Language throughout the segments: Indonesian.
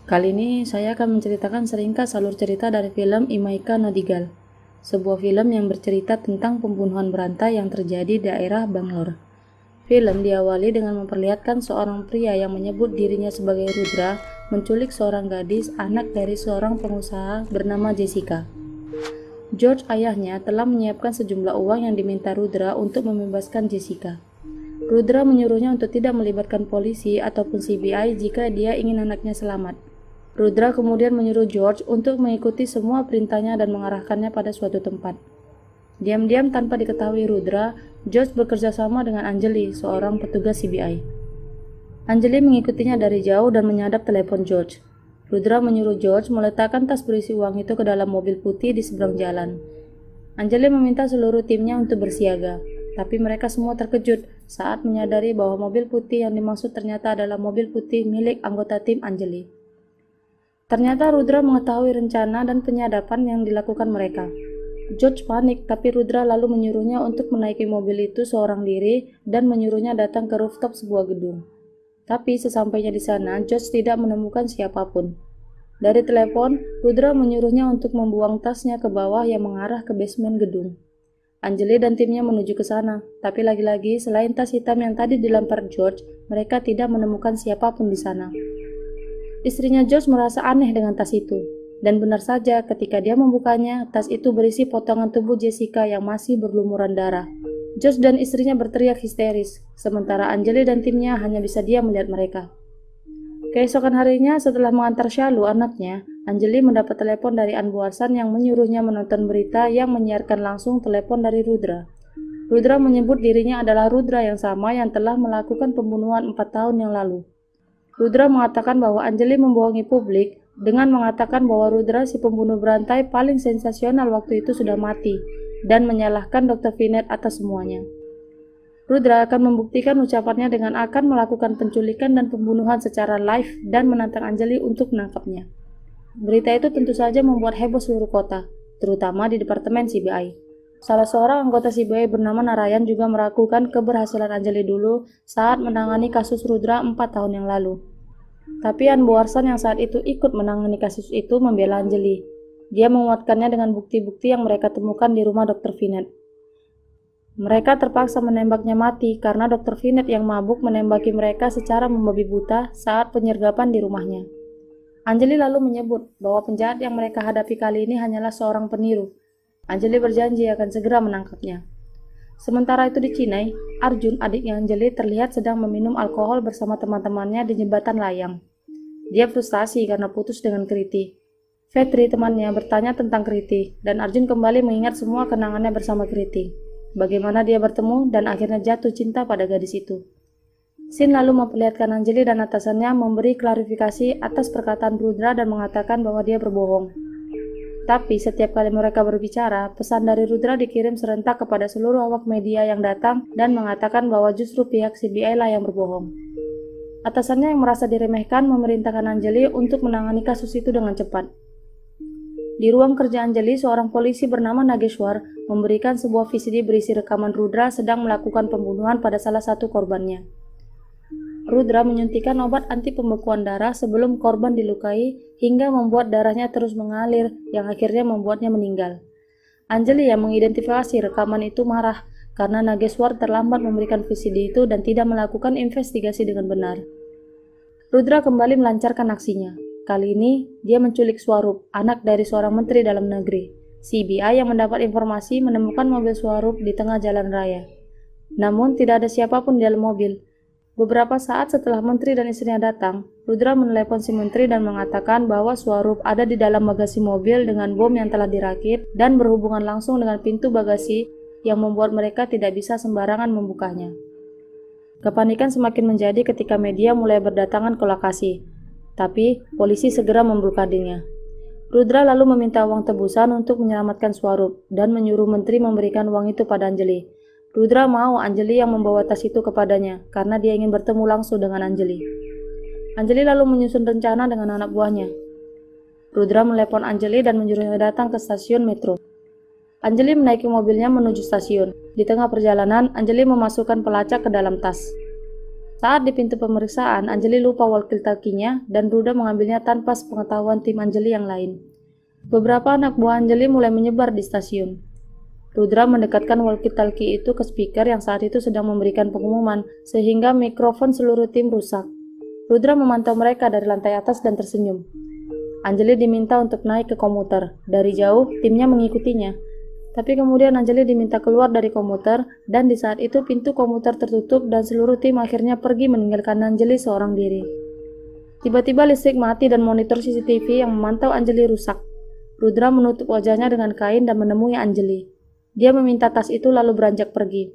Kali ini saya akan menceritakan seringkas alur cerita dari film Imaika Nadigal, sebuah film yang bercerita tentang pembunuhan berantai yang terjadi di daerah Bangalore. Film diawali dengan memperlihatkan seorang pria yang menyebut dirinya sebagai Rudra menculik seorang gadis, anak dari seorang pengusaha bernama Jessica. George, ayahnya, telah menyiapkan sejumlah uang yang diminta Rudra untuk membebaskan Jessica. Rudra menyuruhnya untuk tidak melibatkan polisi ataupun CBI jika dia ingin anaknya selamat. Rudra kemudian menyuruh George untuk mengikuti semua perintahnya dan mengarahkannya pada suatu tempat. Diam-diam tanpa diketahui Rudra, George bekerja sama dengan Anjali, seorang petugas CBI. Anjali mengikutinya dari jauh dan menyadap telepon George. Rudra menyuruh George meletakkan tas berisi uang itu ke dalam mobil putih di seberang jalan. Anjali meminta seluruh timnya untuk bersiaga, tapi mereka semua terkejut saat menyadari bahwa mobil putih yang dimaksud ternyata adalah mobil putih milik anggota tim Anjali. Ternyata Rudra mengetahui rencana dan penyadapan yang dilakukan mereka. George panik, tapi Rudra lalu menyuruhnya untuk menaiki mobil itu seorang diri dan menyuruhnya datang ke rooftop sebuah gedung. Tapi sesampainya di sana, George tidak menemukan siapapun. Dari telepon, Rudra menyuruhnya untuk membuang tasnya ke bawah yang mengarah ke basement gedung. Anjali dan timnya menuju ke sana, tapi lagi-lagi selain tas hitam yang tadi dilempar George, mereka tidak menemukan siapapun di sana. Istrinya George merasa aneh dengan tas itu, dan benar saja ketika dia membukanya, tas itu berisi potongan tubuh Jessica yang masih berlumuran darah. George dan istrinya berteriak histeris, sementara Anjali dan timnya hanya bisa diam melihat mereka. Keesokan harinya, setelah mengantar Shalu anaknya, Anjali mendapat telepon dari Anbu Arsan yang menyuruhnya menonton berita yang menyiarkan langsung telepon dari Rudra. Rudra menyebut dirinya adalah Rudra yang sama yang telah melakukan pembunuhan 4 tahun yang lalu. Rudra mengatakan bahwa Anjali membohongi publik dengan mengatakan bahwa Rudra, si pembunuh berantai paling sensasional waktu itu, sudah mati dan menyalahkan Dr. Vinet atas semuanya. Rudra akan membuktikan ucapannya dengan akan melakukan penculikan dan pembunuhan secara live dan menantang Anjali untuk menangkapnya. Berita itu tentu saja membuat heboh seluruh kota, terutama di departemen CBI. Salah seorang anggota CBI bernama Narayan juga meragukan keberhasilan Anjali dulu saat menangani kasus Rudra 4 tahun yang lalu. Tapi Anbu Arsan yang saat itu ikut menangani kasus itu membela Anjali. Dia menguatkannya dengan bukti-bukti yang mereka temukan di rumah Dr. Vinet. Mereka terpaksa menembaknya mati karena Dr. Vinet yang mabuk menembaki mereka secara membabi buta saat penyergapan di rumahnya. Anjali lalu menyebut bahwa penjahat yang mereka hadapi kali ini hanyalah seorang peniru. Anjali berjanji akan segera menangkapnya. Sementara itu di Chennai, Arjun, adiknya Anjali, terlihat sedang meminum alkohol bersama teman-temannya di jembatan layang. Dia frustasi karena putus dengan Kriti. Vetri, temannya, bertanya tentang Kriti, dan Arjun kembali mengingat semua kenangannya bersama Kriti. Bagaimana dia bertemu dan akhirnya jatuh cinta pada gadis itu. Sin lalu memperlihatkan Anjali dan atasannya memberi klarifikasi atas perkataan Rudra dan mengatakan bahwa dia berbohong. Tapi setiap kali mereka berbicara, pesan dari Rudra dikirim serentak kepada seluruh awak media yang datang dan mengatakan bahwa justru pihak CBI lah yang berbohong. Atasannya yang merasa diremehkan memerintahkan Anjali untuk menangani kasus itu dengan cepat. Di ruang kerja Anjali, seorang polisi bernama Nageshwar memberikan sebuah VCD berisi rekaman Rudra sedang melakukan pembunuhan pada salah satu korbannya. Rudra menyuntikkan obat anti pembekuan darah sebelum korban dilukai hingga membuat darahnya terus mengalir yang akhirnya membuatnya meninggal. Anjali yang mengidentifikasi rekaman itu marah karena Nageshwar terlambat memberikan VCD itu dan tidak melakukan investigasi dengan benar. Rudra kembali melancarkan aksinya. Kali ini, dia menculik Swarup, anak dari seorang menteri dalam negeri. CBI yang mendapat informasi menemukan mobil Swarup di tengah jalan raya. Namun, tidak ada siapapun di dalam mobil. Beberapa saat setelah menteri dan istrinya datang, Rudra menelepon si menteri dan mengatakan bahwa Swarup ada di dalam bagasi mobil dengan bom yang telah dirakit dan berhubungan langsung dengan pintu bagasi yang membuat mereka tidak bisa sembarangan membukanya. Kepanikan semakin menjadi ketika media mulai berdatangan ke lokasi, tapi polisi segera memblokadenya. Rudra lalu meminta uang tebusan untuk menyelamatkan Swarup dan menyuruh menteri memberikan uang itu pada Anjali. Rudra mau Anjali yang membawa tas itu kepadanya karena dia ingin bertemu langsung dengan Anjali. Anjali lalu menyusun rencana dengan anak buahnya. Rudra menelepon Anjali dan menyuruhnya datang ke stasiun metro. Anjali menaiki mobilnya menuju stasiun. Di tengah perjalanan, Anjali memasukkan pelacak ke dalam tas. Saat di pintu pemeriksaan, Anjali lupa walkie-talkie-nya dan Rudra mengambilnya tanpa sepengetahuan tim Anjali yang lain. Beberapa anak buah Anjali mulai menyebar di stasiun. Rudra mendekatkan walkie-talkie itu ke speaker yang saat itu sedang memberikan pengumuman, sehingga mikrofon seluruh tim rusak. Rudra memantau mereka dari lantai atas dan tersenyum. Anjali diminta untuk naik ke komuter. Dari jauh, timnya mengikutinya. Tapi kemudian Anjali diminta keluar dari komuter, dan di saat itu pintu komuter tertutup dan seluruh tim akhirnya pergi meninggalkan Anjali seorang diri. Tiba-tiba listrik mati dan monitor CCTV yang memantau Anjali rusak. Rudra menutup wajahnya dengan kain dan menemui Anjali. Dia meminta tas itu lalu beranjak pergi.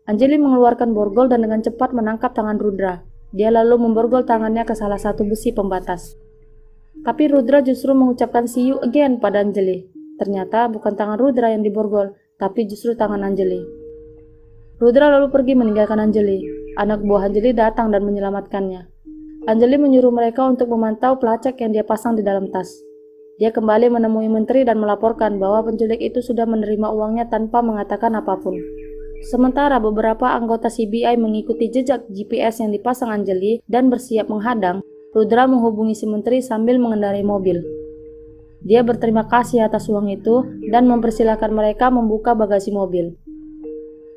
Anjali mengeluarkan borgol dan dengan cepat menangkap tangan Rudra. Dia lalu memborgol tangannya ke salah satu besi pembatas. Tapi Rudra justru mengucapkan see you again pada Anjali. Ternyata bukan tangan Rudra yang diborgol, tapi justru tangan Anjali. Rudra lalu pergi meninggalkan Anjali. Anak buah Anjali datang dan menyelamatkannya. Anjali menyuruh mereka untuk memantau pelacak yang dia pasang di dalam tas. Dia kembali menemui menteri dan melaporkan bahwa penculik itu sudah menerima uangnya tanpa mengatakan apapun. Sementara beberapa anggota CBI mengikuti jejak GPS yang dipasang Anjali dan bersiap menghadang, Rudra menghubungi si menteri sambil mengendarai mobil. Dia berterima kasih atas uang itu dan mempersilahkan mereka membuka bagasi mobil.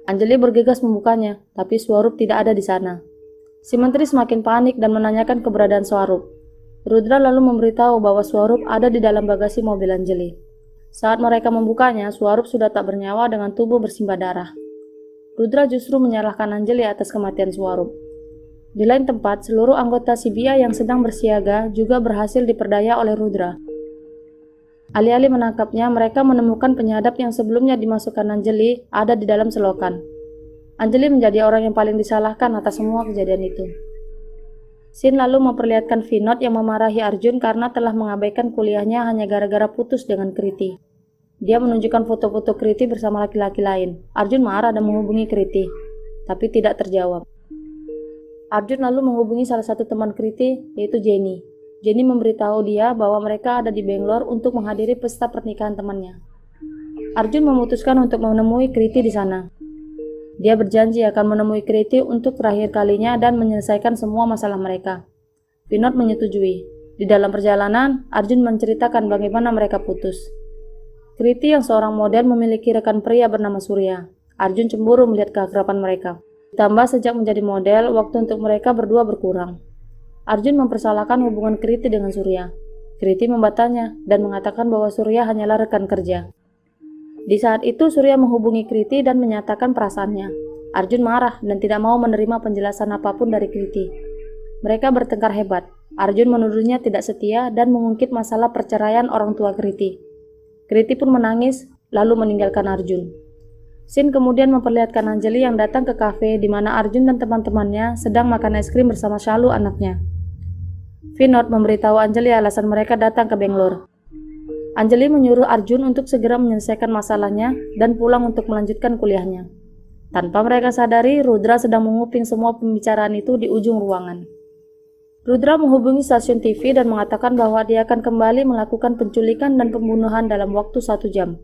Anjali bergegas membukanya, tapi Swarup tidak ada di sana. Si menteri semakin panik dan menanyakan keberadaan Swarup. Rudra lalu memberitahu bahwa Swarup ada di dalam bagasi mobil Anjali. Saat mereka membukanya, Swarup sudah tak bernyawa dengan tubuh bersimbah darah. Rudra justru menyalahkan Anjali atas kematian Swarup. Di lain tempat, seluruh anggota CBI yang sedang bersiaga juga berhasil diperdaya oleh Rudra. Alih-alih menangkapnya, mereka menemukan penyadap yang sebelumnya dimasukkan Anjali ada di dalam selokan. Anjali menjadi orang yang paling disalahkan atas semua kejadian itu. Sin lalu memperlihatkan Vinod yang memarahi Arjun karena telah mengabaikan kuliahnya hanya gara-gara putus dengan Kriti. Dia menunjukkan foto-foto Kriti bersama laki-laki lain. Arjun marah dan menghubungi Kriti, tapi tidak terjawab. Arjun lalu menghubungi salah satu teman Kriti, yaitu Jenny. Jenny memberitahu dia bahwa mereka ada di Bangalore untuk menghadiri pesta pernikahan temannya. Arjun memutuskan untuk menemui Kriti di sana. Dia berjanji akan menemui Kriti untuk terakhir kalinya dan menyelesaikan semua masalah mereka. Vinod menyetujui. Di dalam perjalanan, Arjun menceritakan bagaimana mereka putus. Kriti yang seorang model memiliki rekan pria bernama Surya. Arjun cemburu melihat keakraban mereka. Ditambah sejak menjadi model, waktu untuk mereka berdua berkurang. Arjun mempersalahkan hubungan Kriti dengan Surya. Kriti membatanya dan mengatakan bahwa Surya hanyalah rekan kerja. Di saat itu Surya menghubungi Kriti dan menyatakan perasaannya. Arjun marah dan tidak mau menerima penjelasan apapun dari Kriti. Mereka bertengkar hebat. Arjun menuduhnya tidak setia dan mengungkit masalah perceraian orang tua Kriti. Kriti pun menangis lalu meninggalkan Arjun. Sin kemudian memperlihatkan Anjali yang datang ke kafe di mana Arjun dan teman-temannya sedang makan es krim bersama Shalu anaknya. Vinod memberitahu Anjali alasan mereka datang ke Bangalore. Anjali menyuruh Arjun untuk segera menyelesaikan masalahnya dan pulang untuk melanjutkan kuliahnya. Tanpa mereka sadari, Rudra sedang menguping semua pembicaraan itu di ujung ruangan. Rudra menghubungi stasiun TV dan mengatakan bahwa dia akan kembali melakukan penculikan dan pembunuhan dalam waktu 1 jam.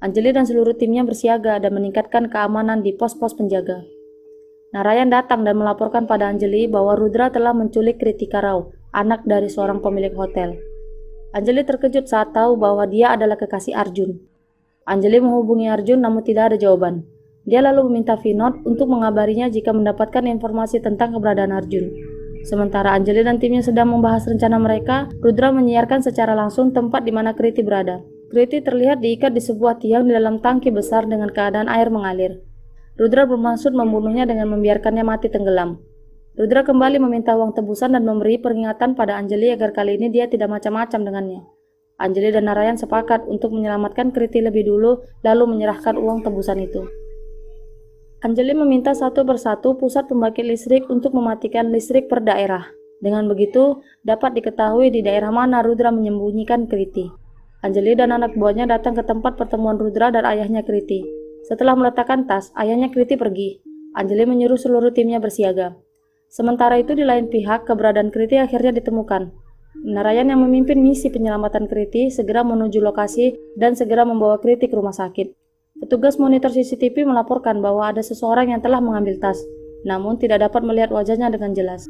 Anjali dan seluruh timnya bersiaga dan meningkatkan keamanan di pos-pos penjaga. Narayan datang dan melaporkan pada Anjali bahwa Rudra telah menculik Kritika Rao, anak dari seorang pemilik hotel. Anjali terkejut saat tahu bahwa dia adalah kekasih Arjun. Anjali menghubungi Arjun namun tidak ada jawaban. Dia lalu meminta Vinod untuk mengabarinya jika mendapatkan informasi tentang keberadaan Arjun. Sementara Anjali dan timnya sedang membahas rencana mereka, Rudra menyiarkan secara langsung tempat di mana Kriti berada. Kriti terlihat diikat di sebuah tiang di dalam tangki besar dengan keadaan air mengalir. Rudra bermaksud membunuhnya dengan membiarkannya mati tenggelam. Rudra kembali meminta uang tebusan dan memberi peringatan pada Anjali agar kali ini dia tidak macam-macam dengannya. Anjali dan Narayan sepakat untuk menyelamatkan Kriti lebih dulu lalu menyerahkan uang tebusan itu. Anjali meminta satu persatu pusat pembangkit listrik untuk mematikan listrik per daerah. Dengan begitu, dapat diketahui di daerah mana Rudra menyembunyikan Kriti. Anjali dan anak buahnya datang ke tempat pertemuan Rudra dan ayahnya Kriti. Setelah meletakkan tas, ayahnya Kriti pergi. Anjali menyuruh seluruh timnya bersiaga. Sementara itu di lain pihak, keberadaan Kriti akhirnya ditemukan. Narayan yang memimpin misi penyelamatan Kriti segera menuju lokasi dan segera membawa Kriti ke rumah sakit. Petugas monitor CCTV melaporkan bahwa ada seseorang yang telah mengambil tas. namun tidak dapat melihat wajahnya dengan jelas.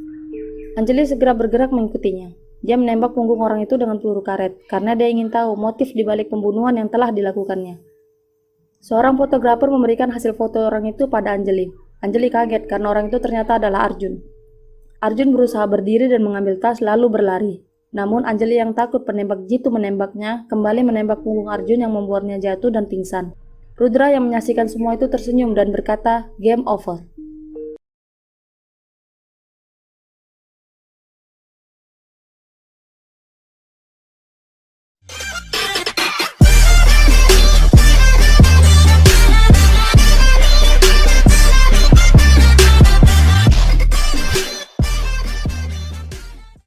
Anjali segera bergerak mengikutinya. Dia menembak punggung orang itu dengan peluru karet, karena dia ingin tahu motif di balik pembunuhan yang telah dilakukannya. Seorang fotografer memberikan hasil foto orang itu pada Anjali. Anjali kaget karena orang itu ternyata adalah Arjun. Arjun berusaha berdiri dan mengambil tas lalu berlari. Namun Anjali yang takut penembak jitu menembaknya, kembali menembak punggung Arjun yang membuatnya jatuh dan pingsan. Rudra yang menyaksikan semua itu tersenyum dan berkata, "Game over."